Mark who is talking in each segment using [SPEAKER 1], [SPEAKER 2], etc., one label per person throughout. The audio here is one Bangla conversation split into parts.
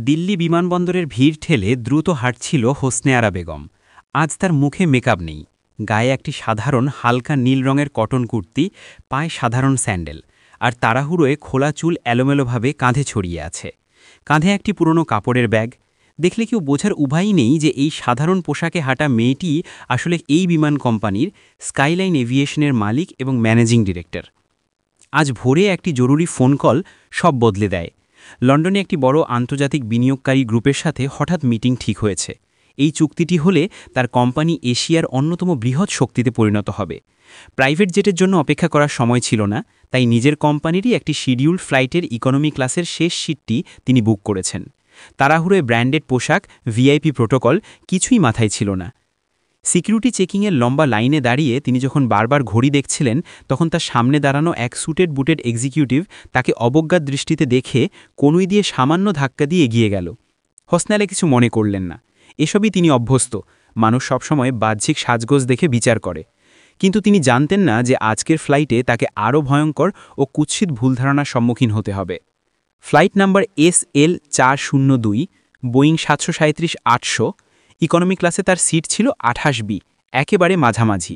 [SPEAKER 1] দিল্লি বিমানবন্দরের ভিড় ঠেলে দ্রুত হাঁটছিল হোসনে আরা বেগম। আজ তার মুখে মেকআপ নেই, গায়ে একটি সাধারণ হালকা নীল রঙের কটন কুর্তি, পায়ে সাধারণ স্যান্ডেল, আর তাড়াহুড়োয় খোলা চুল এলোমেলোভাবে কাঁধে ছড়িয়ে আছে। কাঁধে একটি পুরনো কাপড়ের ব্যাগ। দেখলে কেউ বোঝার উপায়ই নেই যে এই সাধারণ পোশাকে হাঁটা মেয়েটি আসলে এই বিমান কোম্পানির স্কাইলাইন এভিয়েশনের মালিক এবং ম্যানেজিং ডিরেক্টর। আজ ভোরে একটি জরুরি ফোন কল সব বদলে দেয়। লন্ডনে একটি বড় আন্তর্জাতিক বিনিয়োগকারী গ্রুপের সাথে হঠাৎ মিটিং ঠিক হয়েছে। এই চুক্তিটি হলে তার কোম্পানি এশিয়ার অন্যতম বৃহৎ শক্তিতে পরিণত হবে। প্রাইভেট জেটের জন্য অপেক্ষা করার সময় ছিল না, তাই নিজের কোম্পানিরই একটি শিডিউলড ফ্লাইটের ইকোনমি ক্লাসের শেষ সিটটি তিনি বুক করেছেন। তাড়াহুড়োয় ব্র্যান্ডেড পোশাক, ভিআইপি প্রোটোকল কিছুই মাথায় ছিল না। সিকিউরিটি চেকিংয়ের লম্বা লাইনে দাঁড়িয়ে তিনি যখন বারবার ঘড়ি দেখছিলেন, তখন তার সামনে দাঁড়ানো এক সুটেড বুটেড এক্সিকিউটিভ তাকে অবজ্ঞার দৃষ্টিতে দেখে কনুই দিয়ে সামান্য ধাক্কা দিয়ে এগিয়ে গেল। হোসনে আরা কিছু মনে করলেন না, এসবই তিনি অভ্যস্ত। মানুষ সবসময় বাহ্যিক সাজগোজ দেখে বিচার করে, কিন্তু তিনি জানতেন না যে আজকের ফ্লাইটে তাকে আরও ভয়ঙ্কর ও কুৎসিত ভুলধারণার সম্মুখীন হতে হবে। Flight number SL 402, Boeing 737-800। Economy ক্লাসে তার সিট ছিল 28B, একেবারে মাঝামাঝি।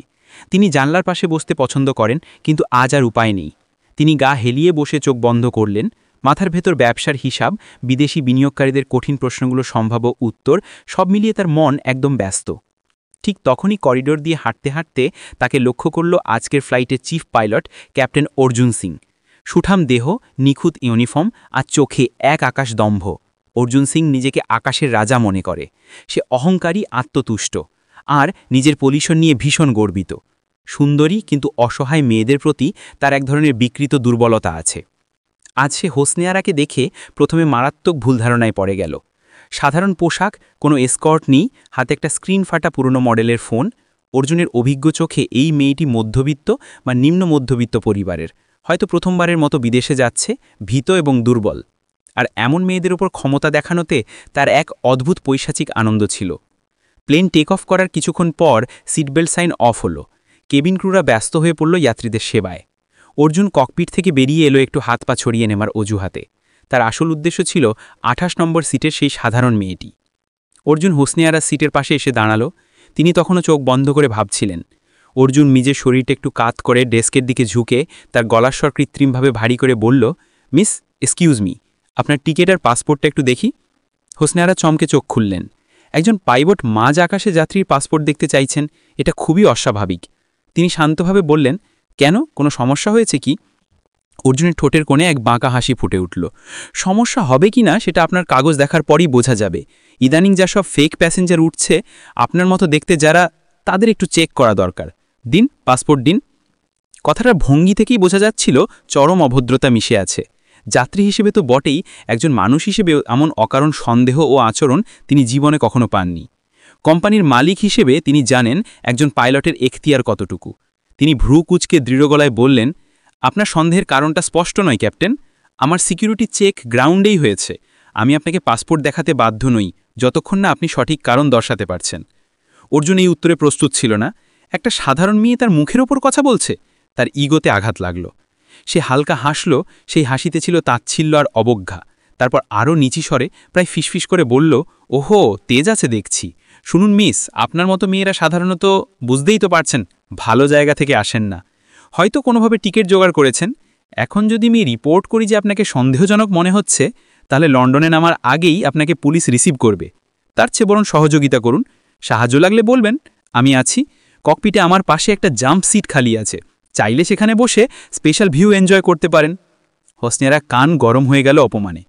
[SPEAKER 1] তিনি জানলার পাশে বসতে পছন্দ করেন, কিন্তু আজ আর উপায় নেই। তিনি গা হেলিয়ে বসে চোখ বন্ধ করলেন। মাথার ভেতর ব্যবসার হিসাব, বিদেশি বিনিয়োগকারীদের কঠিন প্রশ্নগুলো, সম্ভাব্য উত্তর, সব মিলিয়ে তার মন একদম ব্যস্ত। ঠিক তখনই করিডোর দিয়ে হাঁটতে হাঁটতে তাকে লক্ষ্য করল আজকের ফ্লাইটের chief pilot captain Arjun Singh. সুঠাম দেহ, নিখুঁত ইউনিফর্ম আর চোখে এক আকাশ দম্ভ। অর্জুন সিং নিজেকে আকাশের রাজা মনে করে। সে অহংকারী, আত্মতুষ্ট, আর নিজের পজিশন নিয়ে ভীষণ গর্বিত। সুন্দরী কিন্তু অসহায় মেয়েদের প্রতি তার এক ধরনের বিকৃত দুর্বলতা আছে। আজ সে হোসনে আরাকে দেখে প্রথমে মারাত্মক ভুল ধারণায় পড়ে গেল। সাধারণ পোশাক, কোনো এসকর্ট নেই, হাতে একটা স্ক্রিন ফাটা পুরনো মডেলের ফোন। অর্জুনের অভিজ্ঞ চোখে এই মেয়েটি মধ্যবিত্ত বা নিম্ন মধ্যবিত্ত পরিবারের, হয়তো প্রথমবারের মতো বিদেশে যাচ্ছে, ভীত এবং দুর্বল। আর এমন মেয়েদের উপর ক্ষমতা দেখানোতে তার এক অদ্ভুত পৈশাচিক আনন্দ ছিল। প্লেন টেক অফ করার কিছুক্ষণ পর সিটবেল্ট সাইন অফ হলো। কেবিন ক্রুরা ব্যস্ত হয়ে পড়ল যাত্রীদের সেবায়। অর্জুন ককপিট থেকে বেরিয়ে এলো একটু হাত পা ছড়িয়ে নেওয়ার অজুহাতে। তার আসল উদ্দেশ্য ছিল 28 নম্বর সিটের সেই সাধারণ মেয়েটি। অর্জুন হোসনে আরার সিটের পাশে এসে দাঁড়ালো। তিনি তখনও চোখ বন্ধ করে ভাবছিলেন। অর্জুন নিজের শরীরটা একটু কাত করে ডেস্কের দিকে ঝুঁকে তার গলার স্বর কৃত্রিমভাবে ভারী করে বলল, মিস, এক্সকিউজ মি, আপনার টিকিট আর পাসপোর্টটা একটু দেখি। হোসনে আরা চমকে চোখ খুললেন। একজন পাইলট মাঝ আকাশে যাত্রীর পাসপোর্ট দেখতে চাইছেন, এটা খুবই অস্বাভাবিক। তিনি শান্তভাবে বললেন, কেন, কোনো সমস্যা হয়েছে কি? অর্জুনের ঠোঁটের কোণে এক বাঁকা হাসি ফুটে উঠল। সমস্যা হবে কি না সেটা আপনার কাগজ দেখার পরই বোঝা যাবে। ইদানিং যা সব ফেক প্যাসেঞ্জার উঠছে, আপনার মতো দেখতে যারা, তাদের একটু চেক করা দরকার। দিন, পাসপোর্ট দিন। কথাটার ভঙ্গি থেকেই বোঝা যাচ্ছিল চরম অভদ্রতা মিশে আছে। যাত্রী হিসেবে তো বটেই, একজন মানুষ হিসেবেও এমন অকারণ সন্দেহ ও আচরণ তিনি জীবনে কখনো পাননি। কোম্পানির মালিক হিসেবে তিনি জানেন একজন পাইলটের এখতিয়ার কতটুকু। তিনি ভ্রু কুঁচকে দৃঢ় গলায় বললেন, আপনার সন্দেহের কারণটা স্পষ্ট নয় ক্যাপ্টেন। আমার সিকিউরিটি চেক গ্রাউন্ডেই হয়েছে। আমি আপনাকে পাসপোর্ট দেখাতে বাধ্য নই যতক্ষণ না আপনি সঠিক কারণ দর্শাতে পারছেন। অর্জুন এই উত্তরে প্রস্তুত ছিল না। একটা সাধারণ মেয়ে তার মুখের ওপর কথা বলছে। তার ইগোতে আঘাত লাগল। সে হালকা হাসল, সেই হাসিতে ছিল তাচ্ছিল্য আর অবজ্ঞা। তারপর আরও নিচি স্বরে প্রায় ফিসফিস করে বলল, ওহো, তেজ আছে দেখছি। শুনুন মিস, আপনার মতো মেয়েরা সাধারণত, বুঝতেই তো পারছেন, ভালো জায়গা থেকে আসেন না। হয়তো কোনোভাবে টিকিট জোগাড় করেছেন। এখন যদি আমি রিপোর্ট করি যে আপনাকে সন্দেহজনক মনে হচ্ছে, তাহলে লন্ডনে নামার আগেই আপনাকে পুলিশ রিসিভ করবে। তার চেয়ে বরং সহযোগিতা করুন। সাহায্য লাগলে বলবেন, আমি আছি। ককপিটে আমার পাশে একটা জাম্প সিট খালি আছে, চাইলে সেখানে বসে স্পেশাল ভিউ এনজয় করতে পারেন। হোসনে আরা কান গরম হয়ে গেল অপমানে।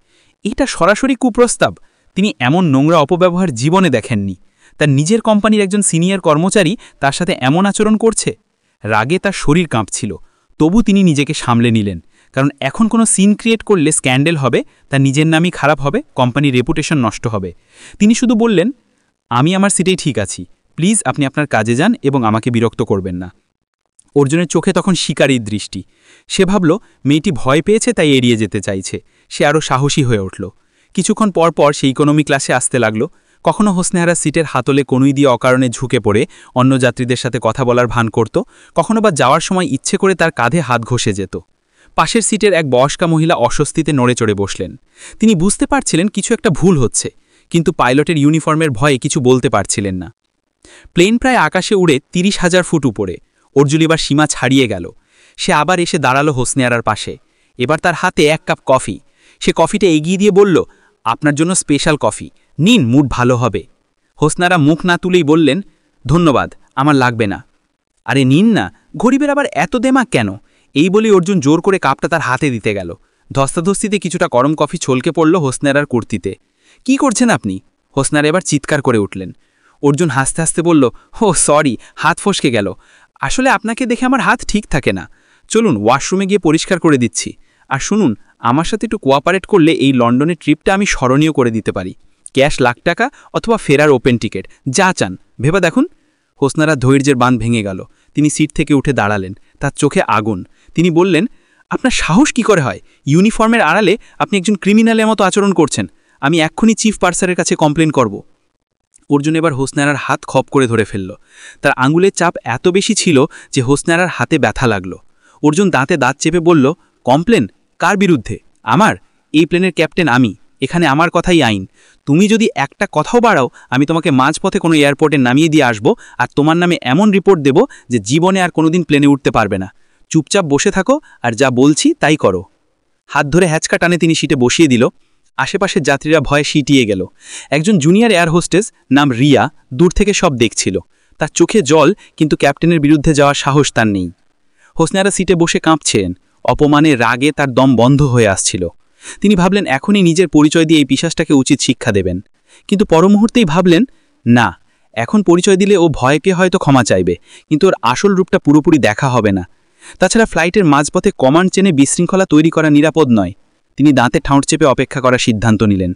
[SPEAKER 1] এটা সরাসরি কুপ্রস্তাব। তিনি এমন নোংরা অপব্যবহার জীবনে দেখেননি। তার নিজের কোম্পানির একজন সিনিয়র কর্মচারী তার সাথে এমন আচরণ করছে। রাগে তার শরীর কাঁপছিল, তবু তিনি নিজেকে সামলে নিলেন। কারণ এখন কোনো সিন ক্রিয়েট করলে স্ক্যান্ডেল হবে, তার নিজের নামই খারাপ হবে, কোম্পানির রেপুটেশন নষ্ট হবে। তিনি শুধু বললেন, আমি আমার সিটেই ঠিক আছি, প্লিজ আপনি আপনার কাজে যান এবং আমাকে বিরক্ত করবেন না। অর্জুনের চোখে তখন শিকারীর দৃষ্টি। সে ভাবল মেয়েটি ভয় পেয়েছে, তাই এড়িয়ে যেতে চাইছে। সে আরও সাহসী হয়ে উঠল। কিছুক্ষণ পর পর সে ইকোনমি ক্লাসে আসতে লাগল। কখনো হোসনে আরা সিটের হাতলে কনুই দিয়ে অকারণে ঝুঁকে পড়ে অন্য যাত্রীদের সাথে কথা বলার ভান করত, কখনো বা যাওয়ার সময় ইচ্ছে করে তার কাঁধে হাত ঘষে যেত।
[SPEAKER 2] পাশের সিটের এক বয়স্কা মহিলা অস্বস্তিতে নড়ে চড়ে বসলেন। তিনি বুঝতে পারছিলেন কিছু একটা ভুল হচ্ছে, কিন্তু পাইলটের ইউনিফর্মের ভয়ে কিছু বলতে পারছিলেন না। প্লেন প্রায় আকাশে উড়ে 30,000 ফুট উপরে। অর্জুন এবার সীমা ছাড়িয়ে গেল। সে আবার এসে দাঁড়ালো হোসনে আরার পাশে। এবার তার হাতে 1 কাপ কফি। সে কফিটা এগিয়ে দিয়ে বলল, আপনার জন্য স্পেশাল কফি, নিন, মুড ভালো হবে। হোসনে আরা মুখ না তুলেই বললেন, ধন্যবাদ, আমার লাগবে না। আরে নিন না, গরিবের আবার এত দেমাক কেন? এই বলেই অর্জুন জোর করে কাপটা তার হাতে দিতে গেল। ধস্তাধস্তিতে কিছুটা গরম কফি ছলকে পড়ল হোসনে আরার কুর্তিতে। কি করছেন আপনি? হোসনে আরা এবার চিৎকার করে উঠলেন। অর্জুন হাসতে হাসতে বলল, ও সরি, হাত ফসকে গেল। আসলে আপনাকে দেখে আমার হাত ঠিক থাকে না। চলুন ওয়াশরুমে গিয়ে পরিষ্কার করে দিচ্ছি। আর শুনুন, আমার সাথে একটু কোঅপারেট করলে এই লন্ডনের ট্রিপটা আমি স্মরণীয় করে দিতে পারি। ক্যাশ $1,00,000 অথবা ফেরার ওপেন টিকিট, যা চান, ভেবে দেখুন। হোসনে আরা ধৈর্যের বাঁধ ভেঙে গেল। তিনি সিট থেকে উঠে দাঁড়ালেন। তার চোখে আগুন। তিনি বললেন, আপনার সাহস কি করে হয়? ইউনিফর্মের আড়ালে আপনি একজন ক্রিমিনালের মতো আচরণ করছেন। আমি এক্ষুনি চিফ পার্সারের কাছে কমপ্লেন করব। অর্জুন এবার হোসনে আরার হাত খপ করে ধরে ফেলল। তার আঙুলের চাপ এত বেশি ছিল যে হোসনে আরার হাতে ব্যথা লাগল। অর্জুন দাঁতে দাঁত চেপে বলল, কমপ্লেন? কার বিরুদ্ধে? আমার। এই প্লেনের ক্যাপ্টেন আমি। এখানে আমার কথাই আইন। তুমি যদি একটা কথাও বাড়াও, আমি তোমাকে মাঝপথে কোনো এয়ারপোর্টে নামিয়ে দিয়ে আসব, আর তোমার নামে এমন রিপোর্ট দেব যে জীবনে আর কোনোদিন প্লেনে উঠতে পারবে না। চুপচাপ বসে থাকো, আর যা বলছি তাই করো। হাত ধরে হ্যাচকা টানে তিনি সিটে বসিয়ে দিল। আশেপাশের যাত্রীরা ভয়ে সিটিয়ে গেল। একজন জুনিয়র এয়ার হোস্টেস নাম রিয়া দূর থেকে সব দেখছিল। তার চোখে জল, কিন্তু ক্যাপ্টেনের বিরুদ্ধে যাওয়ার সাহস তার নেই। হোসনে আরা সিটে বসে কাঁপছেন। অপমানে রাগে তার দম বন্ধ হয়ে আসছিল। তিনি ভাবলেন এখনই নিজের পরিচয় দিয়ে এই পিশাচটাকে উচিত শিক্ষা দেবেন, কিন্তু পরমুহূর্তেই ভাবলেন, না, এখন পরিচয় দিলে ও ভয়কে হয়তো ক্ষমা চাইবে, কিন্তু ওর আসল রূপটা পুরোপুরি দেখা হবে না। তাছাড়া ফ্লাইটের মাঝপথে কমান্ড চেনে বিশৃঙ্খলা তৈরি করা নিরাপদ নয়। তিনি দাঁতে ঠাঁট চেপে অপেক্ষা করার সিদ্ধান্ত নিলেন,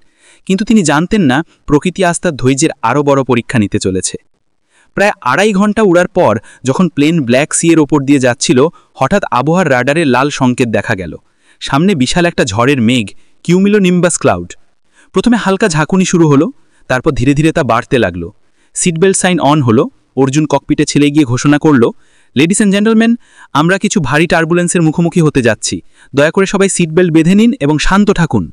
[SPEAKER 2] কিন্তু তিনি জানতেন না প্রকৃতি আজ তার ধৈর্যের আরও বড় পরীক্ষা নিতে চলেছে। প্রায় 2.5 ঘন্টা উড়ার পর যখন প্লেন ব্ল্যাক সিয়ের ওপর দিয়ে যাচ্ছিল, হঠাৎ আবহাওয়ার রাডারে লাল সংকেত দেখা গেল। সামনে বিশাল একটা ঝড়ের মেঘ, কিউমিলোনিম্বাস ক্লাউড। প্রথমে হালকা ঝাঁকুনি শুরু হলো, তারপর ধীরে ধীরে তা বাড়তে লাগলো। সিটবেল্ট সাইন অন হলো। অর্জুন ককপিটে ছেলে গিয়ে ঘোষণা করল, লেডিস অ্যান্ড জেন্টলম্যান, আমরা কিছু ভারী টার্বুলেন্সের মুখোমুখি হতে যাচ্ছি। দয়া করে সবাই সিটবেল্ট বেঁধে নিন এবং শান্ত থাকুন।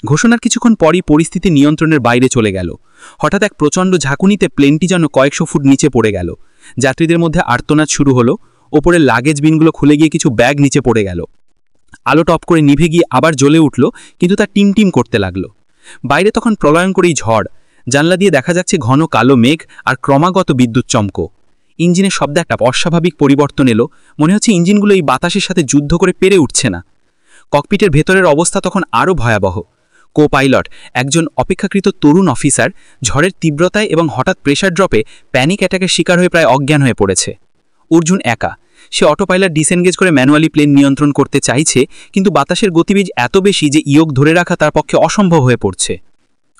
[SPEAKER 2] ঘোষণার কিছুক্ষণ পরই পরিস্থিতি নিয়ন্ত্রণের বাইরে চলে গেল। হঠাৎ এক প্রচণ্ড ঝাঁকুনিতে প্লেনটি যেন কয়েকশো ফুট নিচে পড়ে গেল। যাত্রীদের মধ্যে আর্তনাদ শুরু হলো। ওপরের লাগেজ বিনগুলো খুলে গিয়ে কিছু ব্যাগ নিচে পড়ে গেল। আলো টপ করে নিভে গিয়ে আবার জ্বলে উঠল, কিন্তু তা টিমটিম করতে লাগলো। বাইরে তখন প্রলয়ঙ্করী ঝড়। জানলা দিয়ে দেখা যাচ্ছে ঘন কালো মেঘ আর ক্রমাগত বিদ্যুৎ চমক। ইঞ্জিনের শব্দে একটা অস্বাভাবিক পরিবর্তন এলো। মনে হচ্ছে ইঞ্জিনগুলো এই বাতাসের সাথে যুদ্ধ করে পেরে উঠছে না। ককপিটের ভেতরের অবস্থা তখন আরও ভয়াবহ। কো পাইলট, একজন অপেক্ষাকৃত তরুণ অফিসার, ঝড়ের তীব্রতায় এবং হঠাৎ প্রেশার ড্রপে প্যানিক অ্যাটাকের শিকার হয়ে প্রায় অজ্ঞান হয়ে পড়েছে। অর্জুন একা। সে অটো পাইলট ডিসেনগেজ করে ম্যানুয়ালি প্লেন নিয়ন্ত্রণ করতে চাইছে, কিন্তু বাতাসের গতিবেগ এত বেশি যে ইয়োগ ধরে রাখা তার পক্ষে অসম্ভব হয়ে পড়ছে।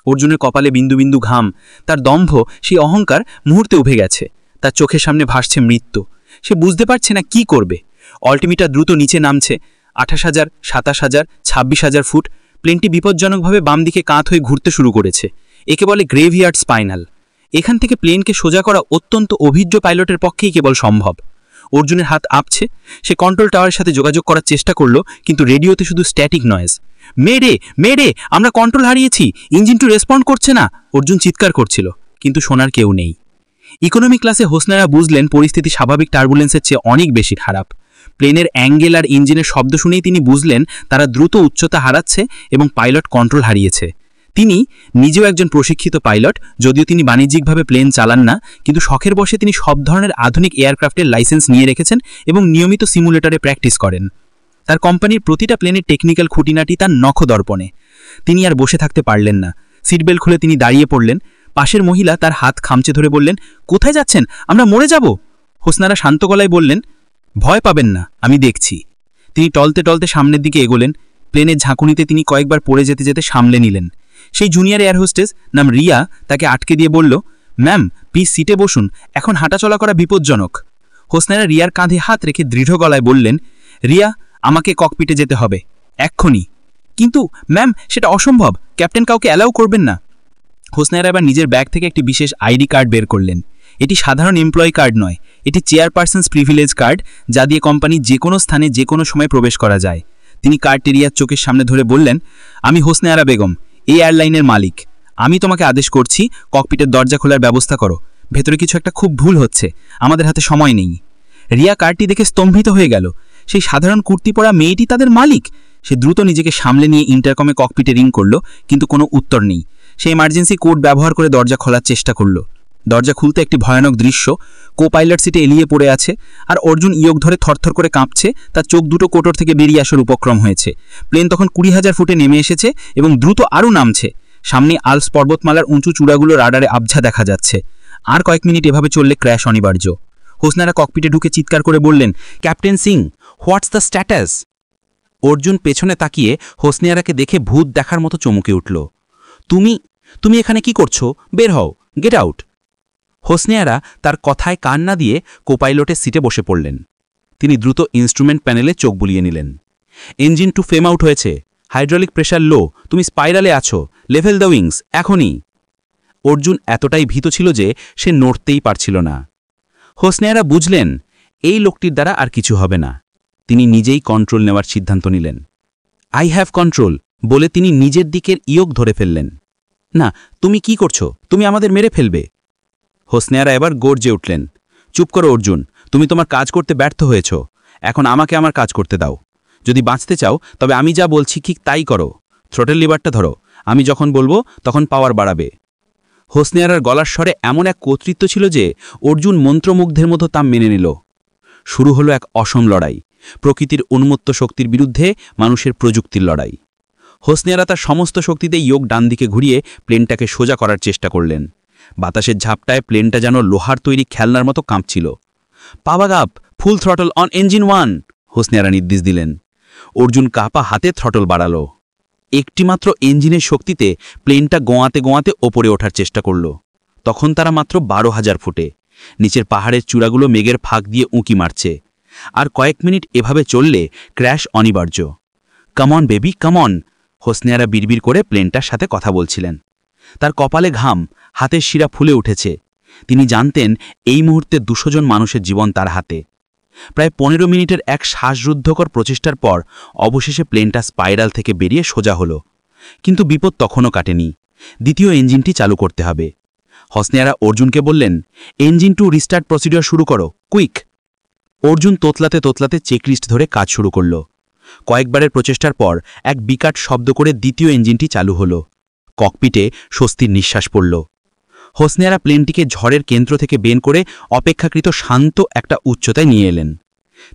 [SPEAKER 2] অর্জুনের কপালে বিন্দু বিন্দু ঘাম। তার দম্ভ, সেই অহংকার মুহূর্তে উভে গেছে। তার চোখের সামনে ভাসছে মৃত্যু। সে বুঝতে পারছে না কি করবে। অল্টিমিটার দ্রুত নিচে নামছে। 28,000, 27,000, 26,000 ফুট। প্লেনটি বিপজ্জনকভাবে বাম দিকে কাত হয়ে ঘুরতে শুরু করেছে। একে বলে গ্রেভিয়ার্ড স্পাইনাল। এখান থেকে প্লেনকে সোজা করা অত্যন্ত অভিজ্ঞ পাইলটের পক্ষেই কেবল সম্ভব। অর্জুনের হাত আপছে। সে কন্ট্রোল টাওয়ারের সাথে যোগাযোগ করার চেষ্টা করল, কিন্তু রেডিওতে শুধু স্ট্যাটিক নয়েজ। মেডে, মেডে, আমরা কন্ট্রোল হারিয়েছি, ইঞ্জিন টু রেসপন্ড করছে না। অর্জুন চিৎকার করছিল, কিন্তু শোনার কেউ নেই। ইকোনমি ক্লাসে হোসনে আরা বুঝলেন পরিস্থিতি স্বাভাবিক টার্বুলেন্সের চেয়ে অনেক বেশি খারাপ। প্লেনের অ্যাঙ্গেল আর ইঞ্জিনের শব্দ শুনেই তিনি বুঝলেন তারা দ্রুত উচ্চতা হারাচ্ছে এবং পাইলট কন্ট্রোল হারিয়েছে। তিনি নিজেও একজন প্রশিক্ষিত পাইলট, যদিও তিনি বাণিজ্যিকভাবে প্লেন চালান না, কিন্তু শখের বশে তিনি সব ধরনের আধুনিক এয়ারক্রাফটের লাইসেন্স নিয়ে রেখেছেন এবং নিয়মিত সিমুলেটরে প্র্যাকটিস করেন। তার কোম্পানির প্রতিটা প্লেনের টেকনিক্যাল খুঁটিনাটি তার নখদর্পণে। তিনি আর বসে থাকতে পারলেন না। সিটবেল্ট খুলে তিনি দাঁড়িয়ে পড়লেন। পাশের মহিলা তার হাত খামচে ধরে বললেন, কোথায় যাচ্ছেন? আমরা মরে যাব। হোসনে আরা শান্ত গলায় বললেন, ভয় পাবেন না, আমি দেখছি। তিনি টলতে টলতে সামনের দিকে এগোলেন। প্লেনের ঝাঁকুনিতে তিনি কয়েকবার পড়ে যেতে যেতে সামলে নিলেন। সেই জুনিয়র এয়ার হোস্টেস নাম রিয়া তাকে আটকে দিয়ে বলল, ম্যাম, প্লিজ সিটে বসুন, এখন হাঁটাচলা করা বিপজ্জনক। হোসনে আরা রিয়ার কাঁধে হাত রেখে দৃঢ় গলায় বললেন, রিয়া, আমাকে ককপিটে যেতে হবে, এক্ষুনি। কিন্তু ম্যাম, সেটা অসম্ভব, ক্যাপ্টেন কাউকে অ্যালাউ করবেন না। হোসনে আরা এবার নিজের ব্যাগ থেকে একটি বিশেষ আইডি কার্ড বের করলেন। এটি সাধারণ এমপ্লয়ি কার্ড নয়, এটি চেয়ারপারসনস প্রিভিলেজ কার্ড, যা দিয়ে কোম্পানি যে কোনো স্থানে যে কোনো সময় প্রবেশ করা যায়। তিনি কার্টেরিয়ার চোখের সামনে ধরে বললেন, আমি হোসনে আরা বেগম, এই এয়ারলাইনের মালিক। আমি তোমাকে আদেশ করছি, ককপিটের দরজা খোলার ব্যবস্থা করো। ভেতরে কিছু একটা খুব ভুল হচ্ছে, আমাদের হাতে সময় নেই। রিয়া কার্ডটি দেখে স্তম্ভিত হয়ে গেল। সেই সাধারণ কুর্তি পরা মেয়েটি তাদের মালিক। সে দ্রুত নিজেকে সামলে নিয়ে ইন্টারকমে ককপিটে রিং করলো, কিন্তু কোনো উত্তর নেই। সে ইমার্জেন্সি কোড ব্যবহার করে দরজা খোলার চেষ্টা করলো। দরজা খুলতে একটি ভয়ানক দৃশ্য। কো পাইলট সিটে এলিয়ে পড়ে আছে, আর অর্জুন ইয়োগ ধরে থরথর করে কাঁপছে। তার চোখ দুটো কোটর থেকে বেরিয়ে আসার উপক্রম হয়েছে। প্লেন তখন 20,000 ফুটে নেমে এসেছে এবং দ্রুত আরও নামছে। সামনে আলস পর্বতমালার উঁচু চূড়াগুলো রাডারে আবঝা দেখা যাচ্ছে। আর কয়েক মিনিট এভাবে চললে ক্র্যাশ অনিবার্য। হোসনারা ককপিটে ঢুকে চিৎকার করে বললেন, captain Singh, what's the status? Arjun পেছনে তাকিয়ে হোসনিয়ারাকে দেখে ভূত দেখার মতো চমকে উঠল। তুমি এখানে কি করছো? বের হও, গেট আউট। হোসনিয়ারা তার কথায় কান না দিয়ে কোপাইলটের সিটে বসে পড়লেন। তিনি দ্রুত ইনস্ট্রুমেন্ট প্যানেলে চোখ বুলিয়ে নিলেন। ইঞ্জিন 2 ফেম আউট হয়েছে, হাইড্রোলিক প্রেশার লো, তুমি স্পাইরালে আছো, লেভেল দ্য উইংস এখনই। অর্জুন এতটাই ভীত ছিল যে সে নড়তেই পারছিল না। হোসনিয়ারা বুঝলেন এই লোকটির দ্বারা আর কিছু হবে না। তিনি নিজেই কন্ট্রোল নেওয়ার সিদ্ধান্ত নিলেন। আই হ্যাভ কন্ট্রোল বলে তিনি নিজের দিকের ইয়োগ ধরে ফেললেন। না, তুমি কি করছো? তুমি আমাদের মেরে ফেলবে। হোসনিয়ারা এবার গর্জে উঠলেন, চুপ করো অর্জুন, তুমি তোমার কাজ করতে ব্যর্থ হয়েছ। এখন আমাকে আমার কাজ করতে দাও। যদি বাঁচতে চাও তবে আমি যা বলছি ঠিক তাই করো। থ্রোটেল লিভারটা ধরো, আমি যখন বলবো তখন পাওয়ার বাড়াবে। হোসনিয়ারার গলার স্বরে এমন এক কর্তৃত্ব ছিল যে অর্জুন মন্ত্রমুগ্ধের মতো তা মেনে নিল। শুরু হলো এক অসম লড়াই, প্রকৃতির উন্মত্ত শক্তির বিরুদ্ধে মানুষের প্রযুক্তির লড়াই। হোসনিয়ারা তার সমস্ত শক্তিতে ইয়োগ ডান দিকে ঘুরিয়ে প্লেনটাকে সোজা করার চেষ্টা করলেন। বাতাসের ঝাপটায় প্লেনটা যেন লোহার তৈরি খেলনার মতো কাঁপছিল। Power up, full throttle on engine 1, হোসনিয়ারা নির্দেশ দিলেন। অর্জুন কাপা হাতে থ্রটল বাড়ালো। একটিমাত্র ইঞ্জিনের শক্তিতে প্লেনটা গোয়াতে গোয়াতে ওপরে ওঠার চেষ্টা করল। তখন তারা মাত্র 12,000 ফুটে। নিচের পাহাড়ের চূড়াগুলো মেঘের ফাঁক দিয়ে উঁকি মারছে। আর কয়েক মিনিট এভাবে চললে ক্র্যাশ অনিবার্য। কামন বেবি কামন, হোসনিয়ারা বিড়বিড় করে প্লেনটার সাথে কথা বলছিলেন। তার কপালে ঘাম, হাতের শিরা ফুলে উঠেছে। তিনি জানতেন এই মুহূর্তে 200 জন মানুষের জীবন তার হাতে। প্রায় 15 মিনিটের এক শ্বাসরুদ্ধকর প্রচেষ্টার পর অবশেষে প্লেনটা স্পাইরাল থেকে বেরিয়ে সোজা হলো। কিন্তু বিপদ তখনও কাটেনি। দ্বিতীয় ইঞ্জিনটি চালু করতে হবে। হোসনিয়ারা অর্জুনকে বললেন, ইঞ্জিন 2 রিস্টার্ট প্রসিডিওর শুরু করো, কুইক। অর্জুন তোতলাতে তোতলাতে চেকলিস্ট ধরে কাজ শুরু করল। কয়েকবারের প্রচেষ্টার পর এক বিকট শব্দ করে দ্বিতীয় ইঞ্জিনটি চালু হলো। ককপিটে স্বস্তির নিঃশ্বাস পড়ল। হোসনিয়ারা প্লেনটিকে ঝড়ের কেন্দ্র থেকে বের করে অপেক্ষাকৃত শান্ত একটা উচ্চতায় নিয়ে এলেন।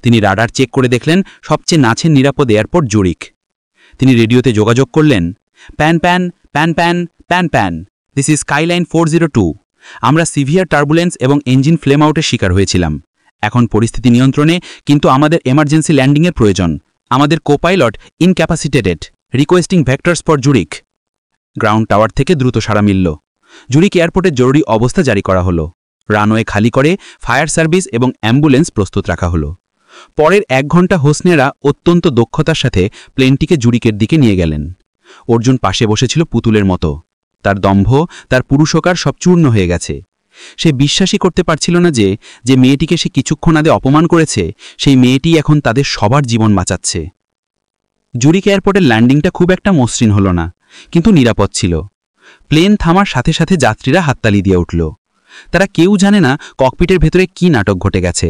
[SPEAKER 2] তিনি রাডার চেক করে দেখলেন সবচেয়ে নাছের নিরাপদ এয়ারপোর্ট জুরিক। তিনি রেডিওতে যোগাযোগ করলেন, pan pan pan pan pan pan, this is skyline 402। আমরা সিভিয়ার টার্বুলেন্স এবং ইঞ্জিন ফ্লেম আউটের শিকার হয়েছিলাম। এখন পরিস্থিতি নিয়ন্ত্রণে, কিন্তু আমাদের এমার্জেন্সি ল্যান্ডিংয়ের প্রয়োজন। আমাদের copilot incapacitated, requesting vectors for Zurich. Ground tower থেকে দ্রুত সাড়া মিলল। জুরিক এয়ারপোর্টের জরুরি অবস্থা জারি করা হলো। রানওয়ে খালি করে ফায়ার সার্ভিস এবং অ্যাম্বুলেন্স প্রস্তুত রাখা হলো। পরের 1 ঘন্টা হোসনিয়ারা অত্যন্ত দক্ষতার সাথে প্লেনটিকে জুরিকের দিকে নিয়ে গেলেন। অর্জুন পাশে বসেছিল পুতুলের মতো। তার দম্ভ, তার পুরুষকার সব চূর্ণ হয়ে গেছে। সে বিশ্বাসই করতে পারছিল না যে মেয়েটিকে সে কিছুক্ষণ আগে অপমান করেছে, সেই মেয়েটি এখন তাদের সবার জীবন বাঁচাচ্ছে। জুরিক এয়ারপোর্টের ল্যান্ডিংটা খুব একটা মসৃণ হলো না, কিন্তু নিরাপদ ছিল। প্লেন থামার সাথে সাথে যাত্রীরা হাততালি দিয়ে উঠল। তারা কেউ জানে না ককপিটের ভেতরে কি নাটক ঘটে গেছে।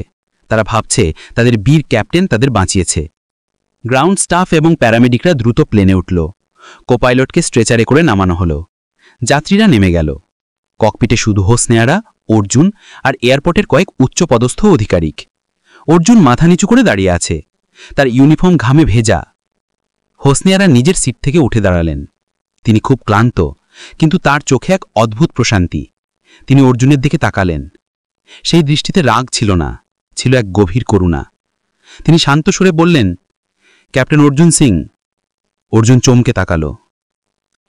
[SPEAKER 2] তারা ভাবছে তাদের বীর ক্যাপ্টেন তাদের বাঁচিয়েছে। গ্রাউন্ড স্টাফ এবং প্যারামেডিকরা দ্রুত প্লেনে উঠল। কোপাইলটকে স্ট্রেচারে করে নামানো হলো। যাত্রীরা নেমে গেল। ককপিটে শুধু হোসনিয়ারা, অর্জুন আর এয়ারপোর্টের কয়েক উচ্চপদস্থ আধিকারিক। অর্জুন মাথা নিচু করে দাঁড়িয়ে আছে, তার ইউনিফর্ম ঘামে ভেজা। হোসনিয়ারা নিজের সিট থেকে উঠে দাঁড়ালেন। তিনি খুব ক্লান্ত, কিন্তু তার চোখে এক অদ্ভুত প্রশান্তি। তিনি অর্জুনের দিকে তাকালেন। সেই দৃষ্টিতে রাগ ছিল না, ছিল এক গভীর করুণা। তিনি শান্ত সুরে বললেন, ক্যাপ্টেন অর্জুন সিং। অর্জুন চমকে তাকালো।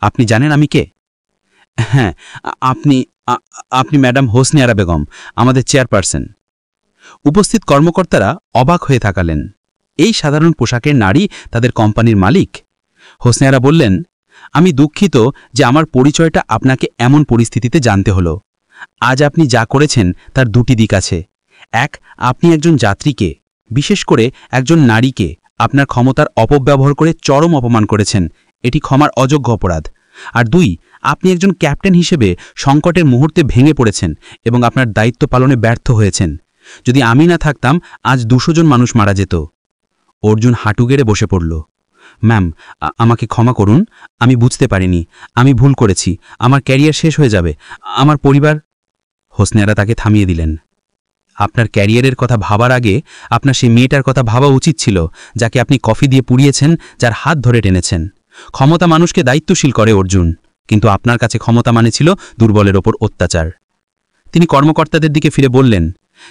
[SPEAKER 2] আপনি জানেন আমি কে? হ্যাঁ, আপনি ম্যাডাম হোসনিয়ারা বেগম, আমাদের চেয়ারপারসন। উপস্থিত কর্মকর্তারা অবাক হয়ে তাকালেন। এই সাধারণ পোশাকের নারী তাদের কোম্পানির মালিক? হোসনিয়ারা বললেন, আমি দুঃখিত যে আমার পরিচয়টা আপনাকে এমন পরিস্থিতিতে জানতে হলো। আজ আপনি যা করেছেন তার 2টি দিক আছে। এক, আপনি একজন যাত্রীকে, বিশেষ করে একজন নারীকে আপনার ক্ষমতার অপব্যবহার করে চরম অপমান করেছেন, এটি ক্ষমার অযোগ্য অপরাধ। আর 2, আপনি একজন ক্যাপ্টেন হিসেবে সংকটের মুহূর্তে ভেঙে পড়েছেন এবং আপনার দায়িত্ব পালনে ব্যর্থ হয়েছেন। যদি আমি না থাকতাম আজ 200 জন মানুষ মারা যেত। অর্জুন হাঁটু গেড়ে বসে পড়ল। ম্যাম, আমাকে ক্ষমা করুন, আমি বুঝতে পারিনি, আমি ভুল করেছি, আমার ক্যারিয়ার শেষ হয়ে যাবে, আমার পরিবার। হোসনে আরা তাকে থামিয়ে দিলেন। আপনার ক্যারিয়ারের কথা ভাবার আগে আপনার সেই মেয়েটার কথা ভাবা উচিত ছিল, যাকে আপনি কফি দিয়ে পুড়িয়েছেন, যার হাত ধরে টেনেছেন। ক্ষমতা মানুষকে দায়িত্বশীল করে অর্জুন, কিন্তু আপনার কাছে ক্ষমতা মানে ছিল দুর্বলের ওপর অত্যাচার। তিনি কর্মকর্তাদের দিকে ফিরে বললেন,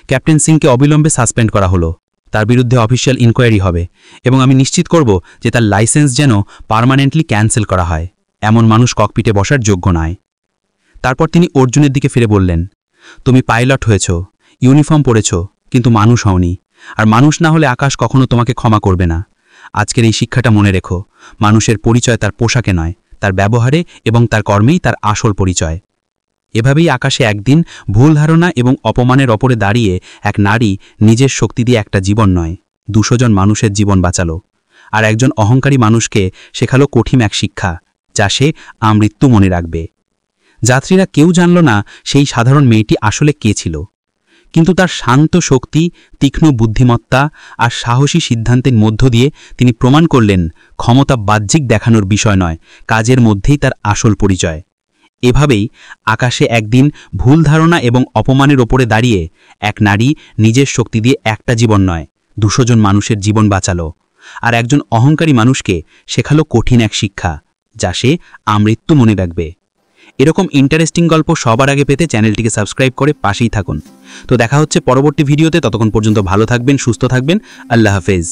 [SPEAKER 2] ক্যাপ্টেন সিংকে অবিলম্বে সাসপেন্ড করা হলো, তার বিরুদ্ধে অফিসিয়াল ইনকোয়ারি হবে এবং আমি নিশ্চিত করব যে তার লাইসেন্স যেন পার্মানেন্টলি ক্যান্সেল করা হয়। এমন মানুষ ককপিটে বসার যোগ্য নয়। তারপর তিনি অর্জুনের দিকে ফিরে বললেন, তুমি পাইলট হয়েছ, ইউনিফর্ম পরেছ, কিন্তু মানুষ হওনি। আর মানুষ না হলে আকাশ কখনো তোমাকে ক্ষমা করবে না। আজকের এই শিক্ষাটা মনে রেখো, মানুষের পরিচয় তার পোশাকে নয়, তার ব্যবহারে এবং তার কর্মেই তার আসল পরিচয়। এভাবেই আকাশে একদিন ভুল ধারণা এবং অপমানের ওপরে দাঁড়িয়ে এক নারী নিজের শক্তি দিয়ে একটা জীবন নয়, 200 জন মানুষের জীবন বাঁচালো। আর একজন অহংকারী মানুষকে শেখালো কঠিন এক শিক্ষা, যা সে আমৃত্যু মনে রাখবে। যাত্রীরা কেউ জানল না সেই সাধারণ মেয়েটি আসলে কে ছিল, কিন্তু তার শান্ত শক্তি, তীক্ষ্ণ বুদ্ধিমত্তা আর সাহসী সিদ্ধান্তের মধ্য দিয়ে তিনি প্রমাণ করলেন ক্ষমতা বাহ্যিক দেখানোর বিষয় নয়, কাজের মধ্যেই তার আসল পরিচয়। এভাবেই আকাশে একদিন ভুল ধারণা এবং অপমানের ওপরে দাঁড়িয়ে এক নারী নিজের শক্তি দিয়ে একটা জীবন নয়, 200 জন মানুষের জীবন বাঁচালো। আর একজন অহংকারী মানুষকে শেখালো কঠিন এক শিক্ষা, যা সে আমৃত্যু মনে রাখবে। এরকম ইন্টারেস্টিং গল্প সবার আগে পেতে চ্যানেলটিকে সাবস্ক্রাইব করে পাশেই থাকুন। তো দেখা হচ্ছে পরবর্তী ভিডিওতে, ততক্ষণ পর্যন্ত ভালো থাকবেন, সুস্থ থাকবেন। আল্লাহ হাফেজ।